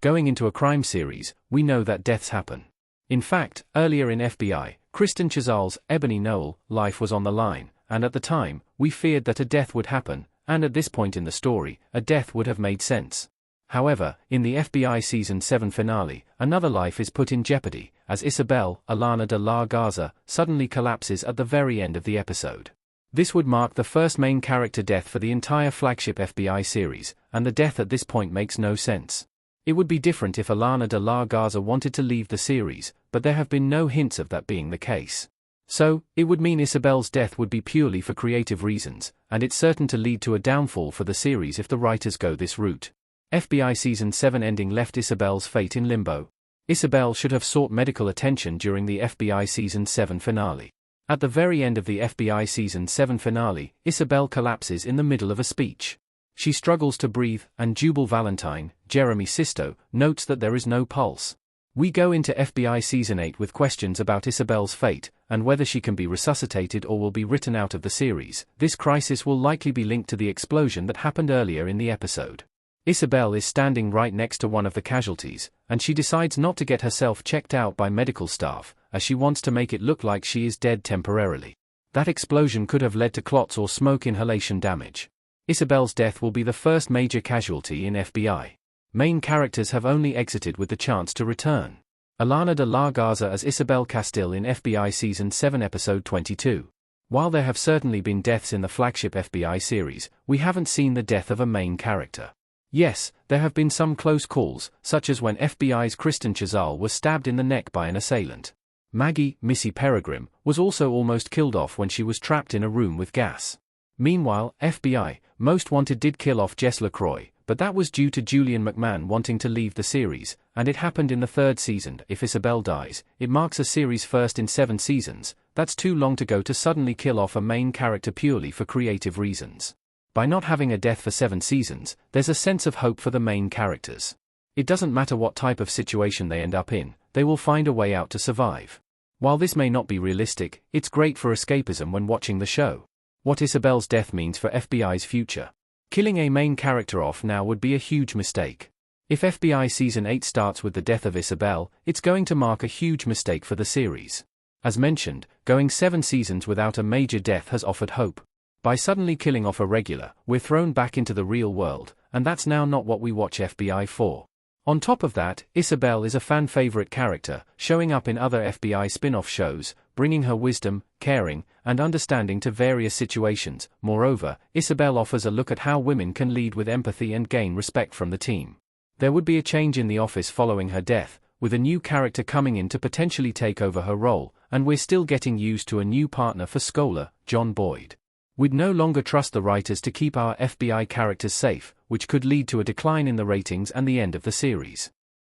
Going into a crime series, we know that deaths happen. In fact, earlier in FBI, Kristen Chazal's Ebony Knoll life was on the line, and at the time, we feared that a death would happen, and at this point in the story, a death would have made sense. However, in the FBI Season 7 finale, another life is put in jeopardy, as Isabel, Alana de la Garza, suddenly collapses at the very end of the episode. This would mark the first main character death for the entire flagship FBI series, and the death at this point makes no sense. It would be different if Alana de la Garza wanted to leave the series, but there have been no hints of that being the case. So, it would mean Isabel's death would be purely for creative reasons, and it's certain to lead to a downfall for the series if the writers go this route. FBI Season 7 ending left Isabel's fate in limbo. Isabel should have sought medical attention during the FBI Season 7 finale. At the very end of the FBI Season 7 finale, Isabel collapses in the middle of a speech. She struggles to breathe, and Jubal Valentine, Jeremy Sisto, notes that there is no pulse. We go into FBI Season 8 with questions about Isabel's fate, and whether she can be resuscitated or will be written out of the series. This crisis will likely be linked to the explosion that happened earlier in the episode. Isabel is standing right next to one of the casualties, and she decides not to get herself checked out by medical staff, as she wants to make it look like she is dead temporarily. That explosion could have led to clots or smoke inhalation damage. Isabel's death will be the first major casualty in FBI. Main characters have only exited with the chance to return. Alana de la Garza as Isabel Castile in FBI Season 7 Episode 22. While there have certainly been deaths in the flagship FBI series, we haven't seen the death of a main character. Yes, there have been some close calls, such as when FBI's Kristen Chazal was stabbed in the neck by an assailant. Maggie, Missy Peregrine, was also almost killed off when she was trapped in a room with gas. Meanwhile, FBI Most Wanted did kill off Jess LaCroix, but that was due to Julian McMahon wanting to leave the series, and it happened in the third season. If Isabel dies, it marks a series first in 7 seasons. That's too long to go to suddenly kill off a main character purely for creative reasons. By not having a death for 7 seasons, there's a sense of hope for the main characters. It doesn't matter what type of situation they end up in, they will find a way out to survive. While this may not be realistic, it's great for escapism when watching the show. What Isabel's death means for FBI's future. Killing a main character off now would be a huge mistake. If FBI Season 8 starts with the death of Isabel, it's going to mark a huge mistake for the series. As mentioned, going 7 seasons without a major death has offered hope. By suddenly killing off a regular, we're thrown back into the real world, and that's now not what we watch FBI for. On top of that, Isabel is a fan-favorite character, showing up in other FBI spin-off shows, bringing her wisdom, caring, and understanding to various situations. Moreover, Isabel offers a look at how women can lead with empathy and gain respect from the team. There would be a change in the office following her death, with a new character coming in to potentially take over her role, and we're still getting used to a new partner for Scola, John Boyd. We'd no longer trust the writers to keep our FBI characters safe, which could lead to a decline in the ratings and the end of the series.